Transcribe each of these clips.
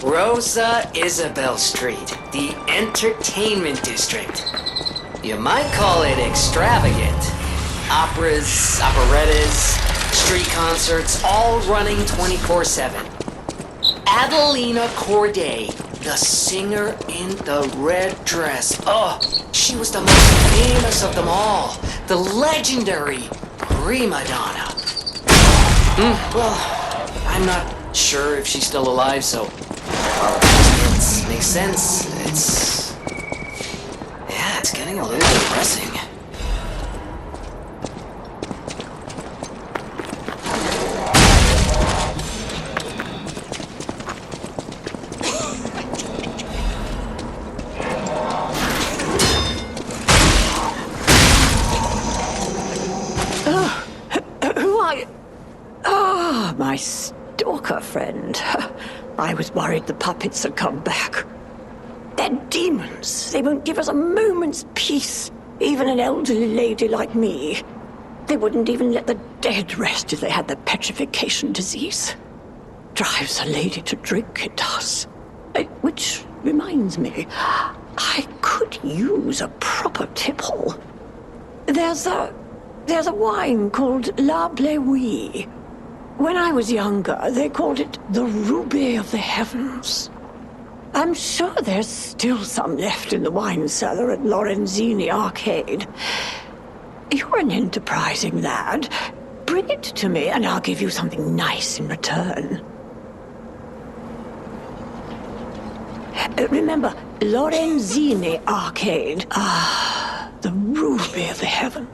Rosa Isabelle Street, the entertainment district. You might call it extravagant. Operas, operettas, street concerts, all running 24/7. Adelina Corday, the singer in the red dress. Oh, she was the most famous of them all. The legendary prima donna. Well, I'm not sure if she's still alive, so... It makes sense. It's getting a little depressing. My stalker friend. I was worried the puppets had come back. They're demons. They won't give us a moment's peace. Even an elderly lady like me. They wouldn't even let the dead rest if they had the petrification disease. Drives a lady to drink, it does. Which reminds me, I could use a proper tipple. There's a wine called La Bleuie. When I was younger, they called it the Ruby of the Heavens. I'm sure there's still some left in the wine cellar at Lorenzini Arcade. You're an enterprising lad. Bring it to me and I'll give you something nice in return. Remember, Lorenzini Arcade. Ah, the Ruby of the Heavens.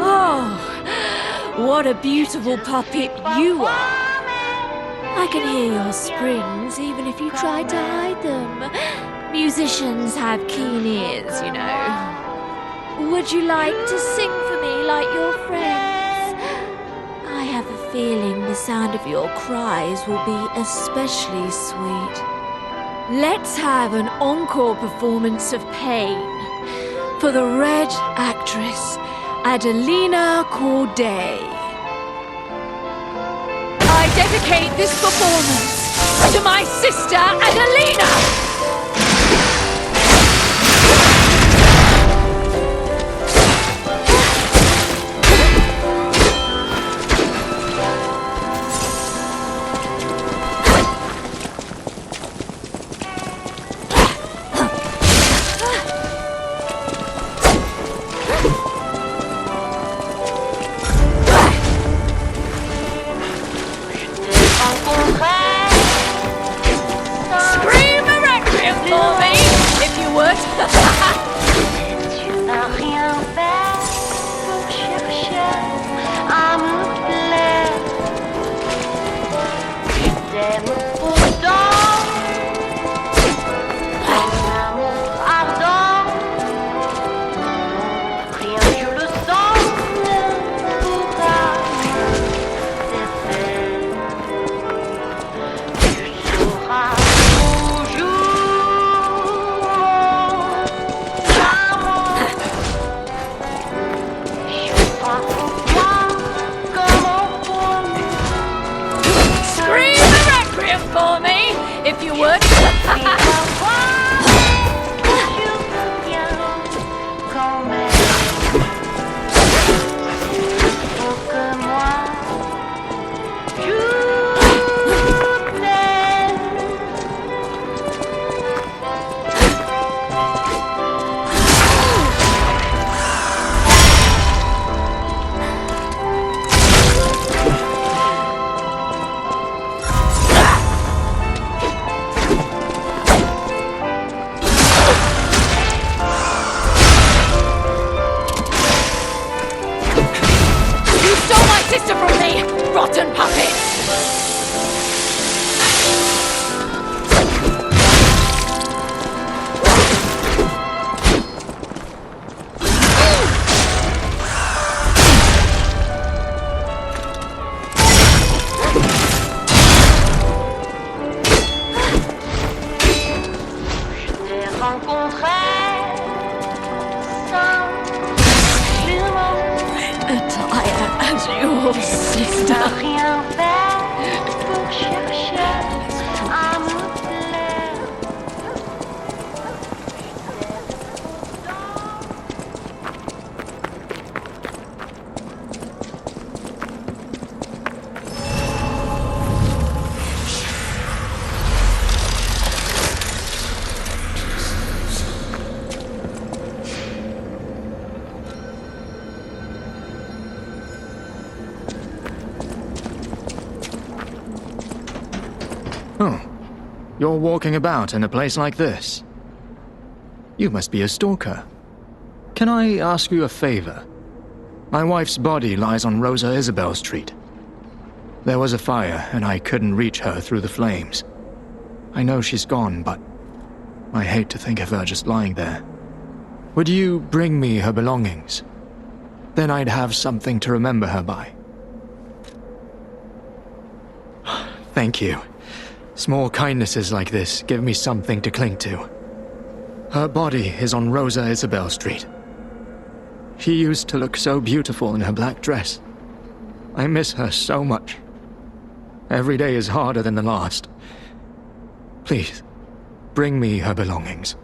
Oh, what a beautiful puppet you are. I can hear your springs even if you try to hide them. Musicians have keen ears, you know. Would you like to sing for me like your friends? I have a feeling the sound of your cries will be especially sweet. Let's have an encore performance of Pain for the Red actress, Adelina Corday. I dedicate this performance to my sister, Adelina! Oh, you're walking about in a place like this. You must be a stalker. Can I ask you a favor? My wife's body lies on Rosa Isabelle Street. There was a fire, and I couldn't reach her through the flames. I know she's gone, but I hate to think of her just lying there. Would you bring me her belongings? Then I'd have something to remember her by. Thank you. Small kindnesses like this give me something to cling to. Her body is on Rosa Isabelle Street. She used to look so beautiful in her black dress. I miss her so much. Every day is harder than the last. Please, bring me her belongings.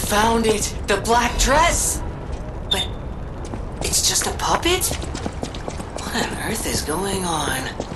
Found it! The black dress! But It's just a puppet? What on earth is going on?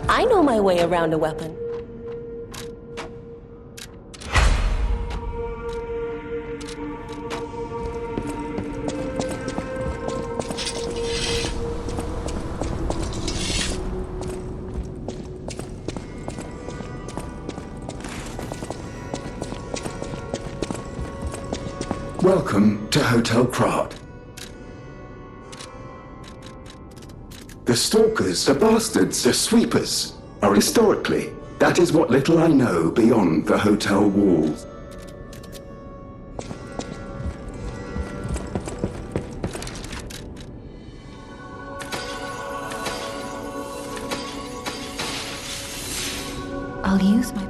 I know my way around a weapon. Welcome to Hotel Pratt. The stalkers, the bastards, the sweepers are historically. That is what little I know beyond the hotel walls. I'll use my...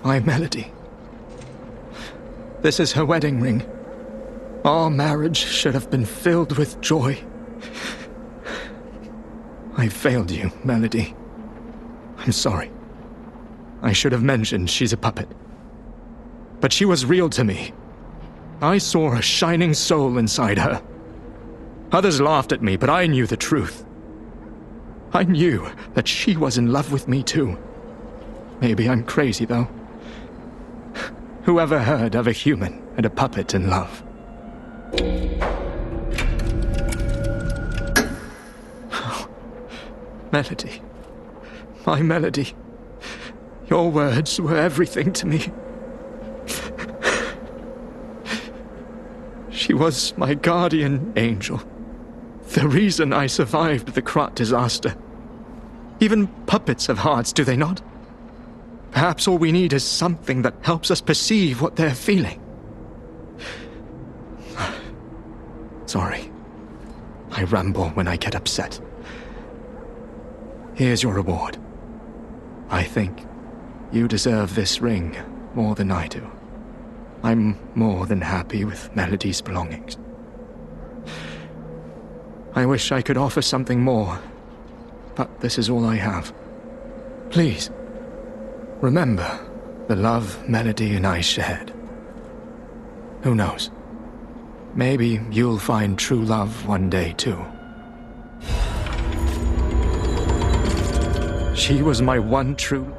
My Melody. This is her wedding ring. Our marriage should have been filled with joy. I failed you, Melody. I'm sorry. I should have mentioned she's a puppet. But she was real to me. I saw a shining soul inside her. Others laughed at me, but I knew the truth. I knew that she was in love with me too. Maybe I'm crazy, though. Whoever heard of a human and a puppet in love? Oh, Melody. My Melody. Your words were everything to me. She was my guardian angel. The reason I survived the Krat disaster. Even puppets have hearts, do they not? Perhaps all we need is something that helps us perceive what they're feeling. Sorry. I ramble when I get upset. Here's your reward. I think you deserve this ring more than I do. I'm more than happy with Melody's belongings. I wish I could offer something more, but this is all I have. Please, remember the love Melody and I shared. Who knows? Maybe you'll find true love one day, too. She was my one true...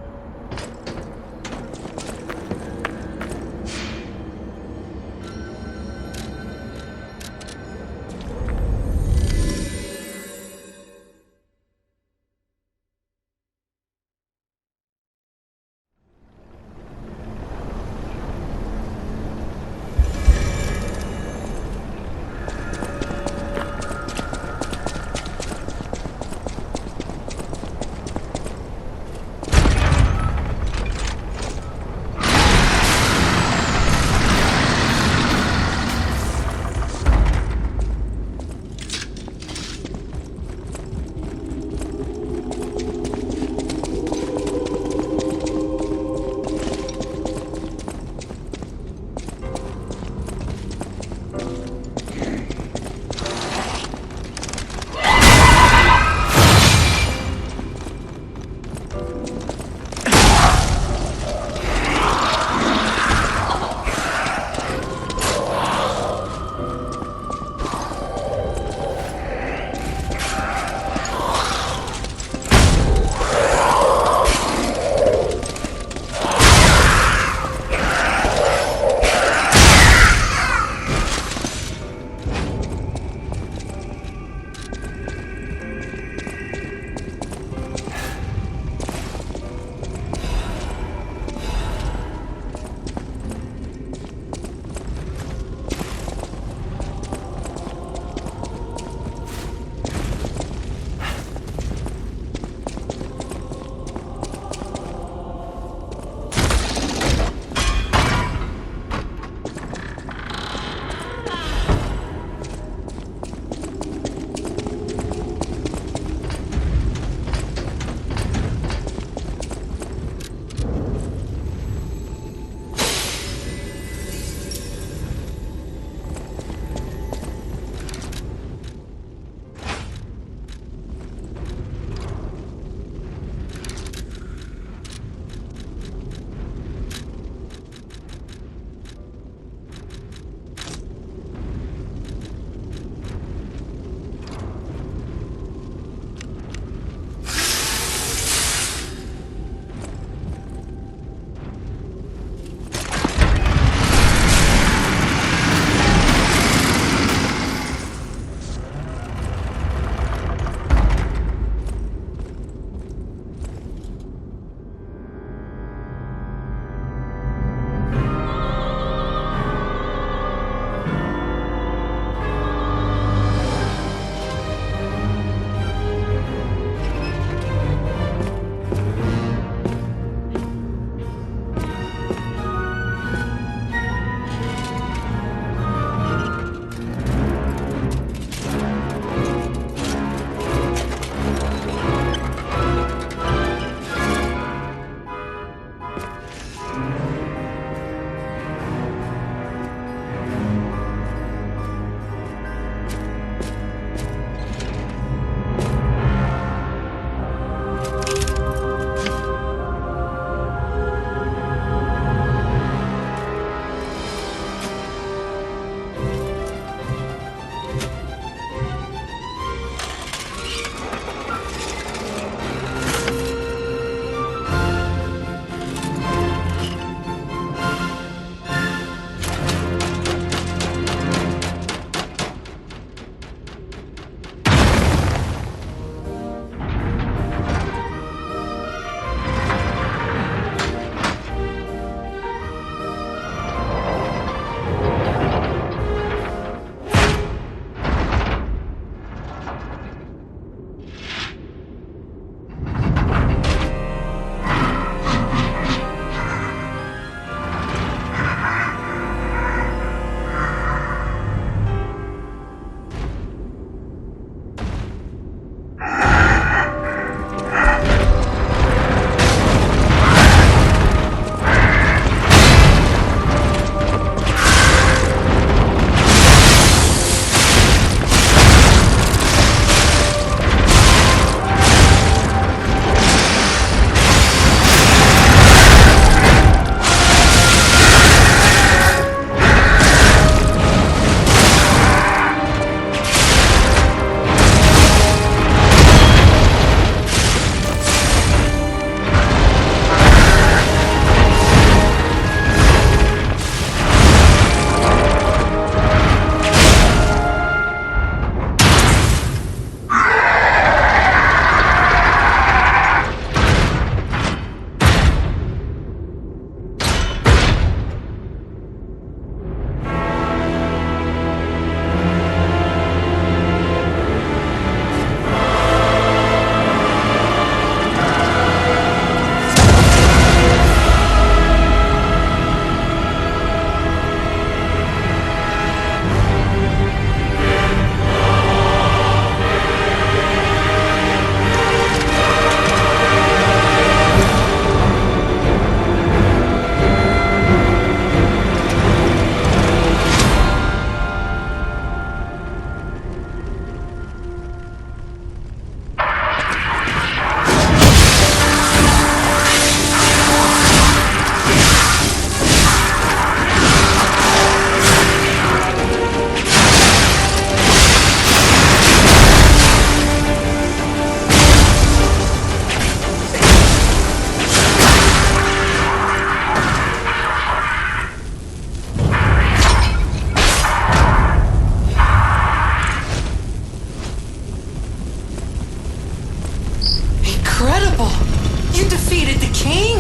defeated the king!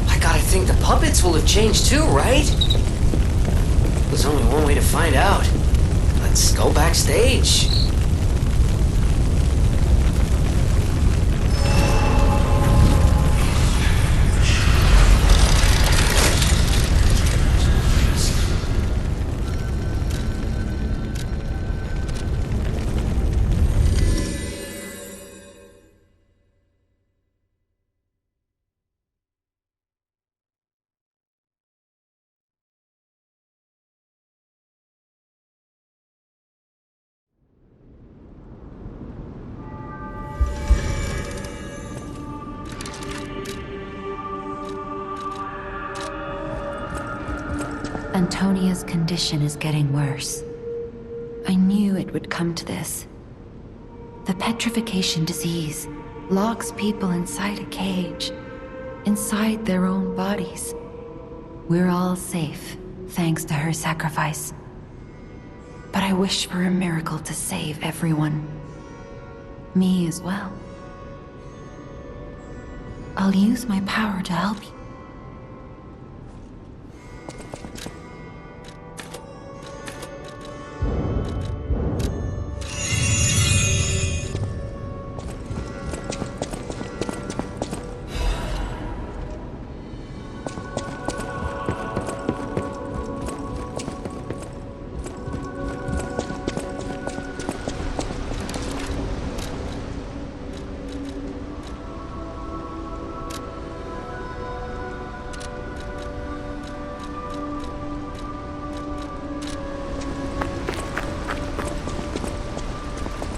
I gotta think the puppets will have changed too, right? There's only one way to find out. Let's go backstage. Antonia's condition is getting worse. I knew it would come to this. The petrification disease locks people inside a cage, inside their own bodies. We're all safe, thanks to her sacrifice. But I wish for a miracle to save everyone. Me as well. I'll use my power to help you.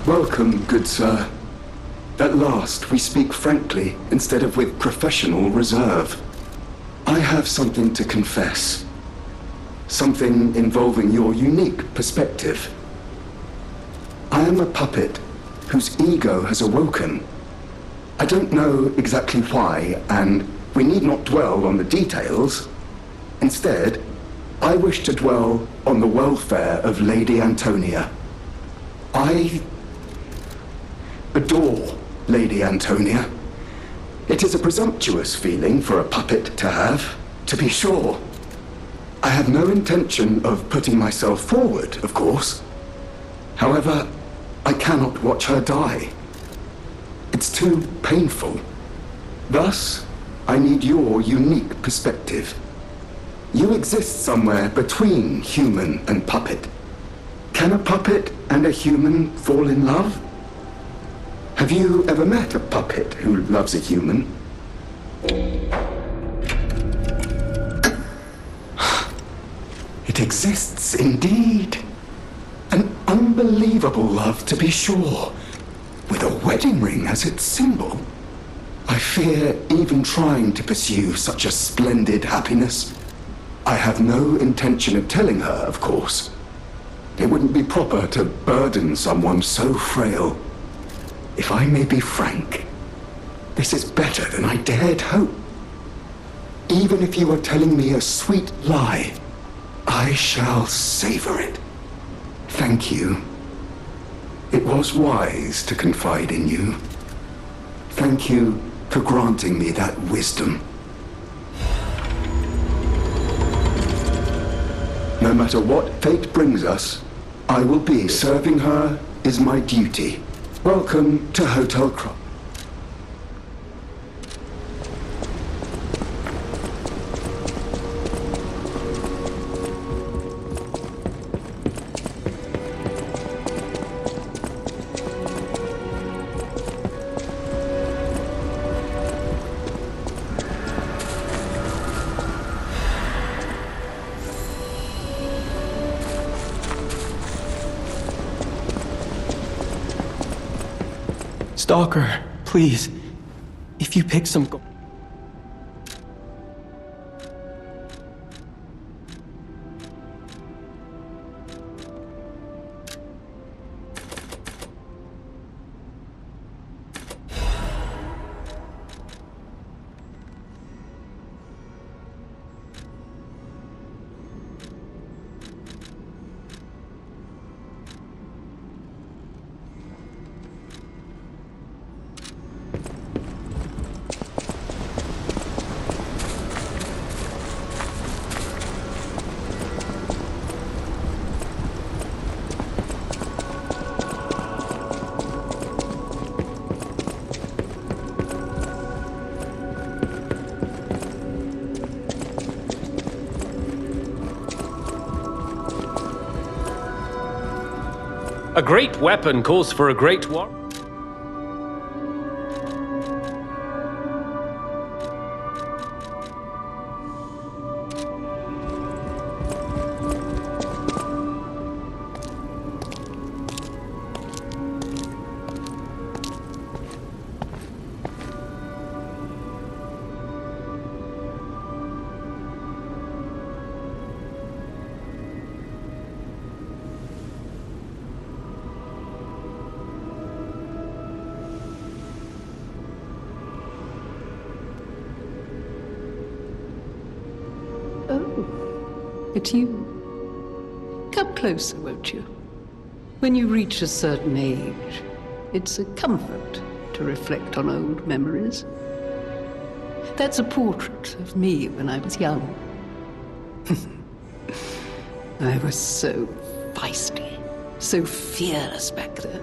Welcome, good sir. At last, we speak frankly instead of with professional reserve. I have something to confess. Something involving your unique perspective. I am a puppet whose ego has awoken. I don't know exactly why, and we need not dwell on the details. Instead, I wish to dwell on the welfare of Lady Antonia. I adore Lady Antonia. It is a presumptuous feeling for a puppet to have, to be sure. I have no intention of putting myself forward, of course. However, I cannot watch her die. It's too painful. Thus, I need your unique perspective. You exist somewhere between human and puppet. Can a puppet and a human fall in love? Have you ever met a puppet who loves a human? It exists indeed. An unbelievable love, to be sure, with a wedding ring as its symbol. I fear even trying to pursue such a splendid happiness. I have no intention of telling her, of course. It wouldn't be proper to burden someone so frail. If I may be frank, this is better than I dared hope. Even if you are telling me a sweet lie, I shall savor it. Thank you. It was wise to confide in you. Thank you for granting me that wisdom. No matter what fate brings us, I will be. Serving her is my duty. Welcome to Hotel Crop. Stalker, please, if you pick some... A great weapon calls for a great war. It's you. Come closer, won't you? When you reach a certain age, it's a comfort to reflect on old memories. That's a portrait of me when I was young. I was so feisty, so fearless back then.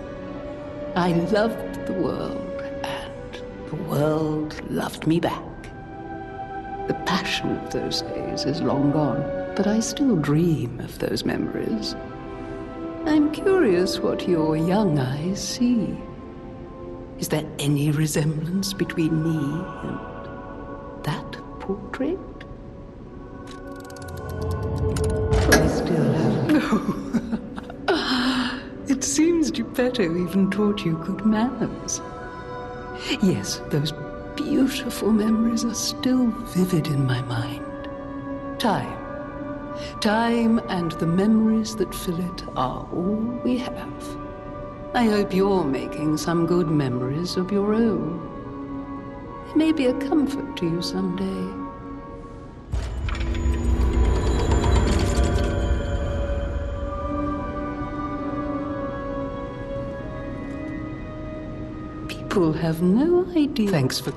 I loved the world, and the world loved me back. The passion of those days is long gone, but I still dream of those memories. I'm curious what your young eyes see. Is there any resemblance between me and that portrait? I still have no. It seems Geppetto even taught you good manners. Yes, those beautiful memories are still vivid in my mind. Time and the memories that fill it are all we have. I hope you're making some good memories of your own. They may be a comfort to you someday. People have no idea. Thanks for...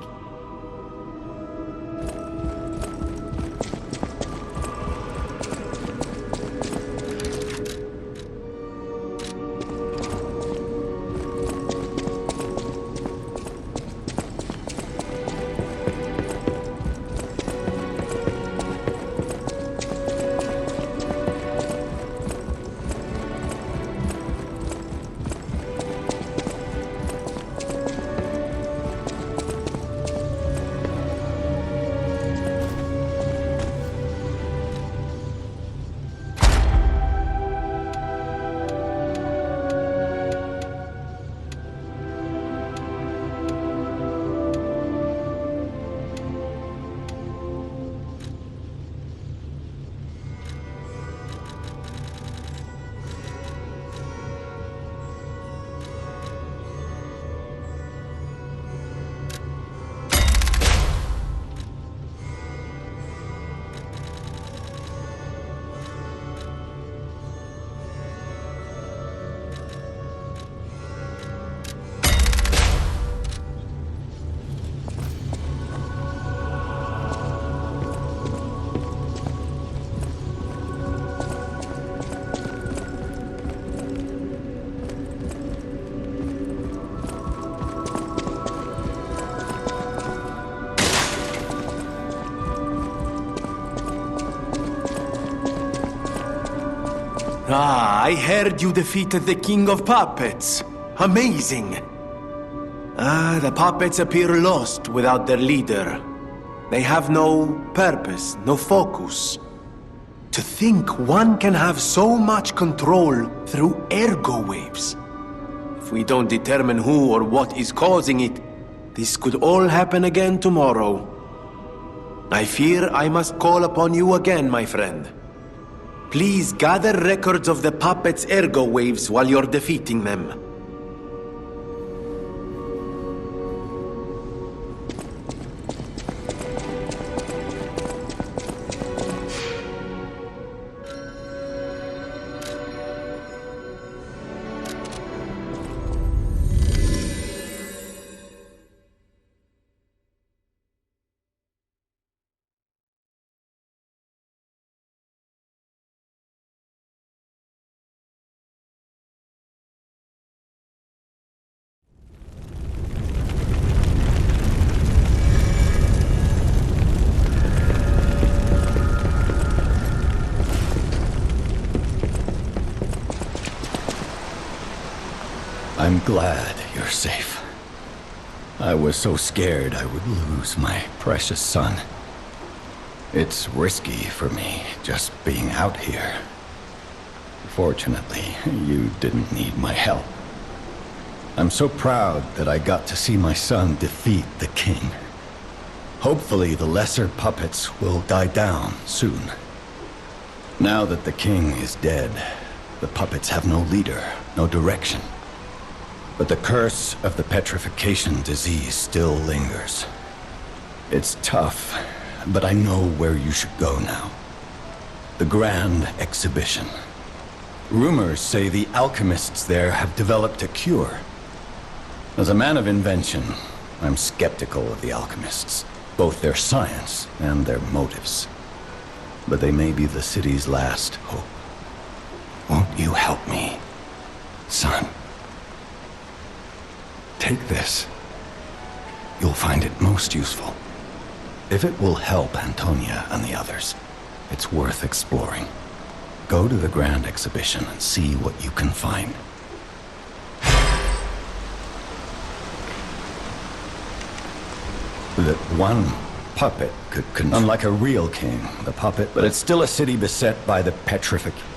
Ah, I heard you defeated the King of Puppets. Amazing. Ah, the puppets appear lost without their leader. They have no purpose, no focus. To think one can have so much control through ergo waves. If we don't determine who or what is causing it, this could all happen again tomorrow. I fear I must call upon you again, my friend. Please gather records of the puppets' ergo waves while you're defeating them. I'm glad you're safe. I was so scared I would lose my precious son. It's risky for me, just being out here. Fortunately, you didn't need my help. I'm so proud that I got to see my son defeat the king. Hopefully the lesser puppets will die down soon. Now that the king is dead, the puppets have no leader, no direction. But the curse of the petrification disease still lingers. It's tough, but I know where you should go now. The Grand Exhibition. Rumors say the alchemists there have developed a cure. As a man of invention, I'm skeptical of the alchemists, both their science and their motives. But they may be the city's last hope. Won't you help me, son? Take this. You'll find it most useful. If it will help Antonia and the others, it's worth exploring. Go to the Grand Exhibition and see what you can find. That one puppet could unlike a real king, the puppet, but it's still a city beset by the petrification.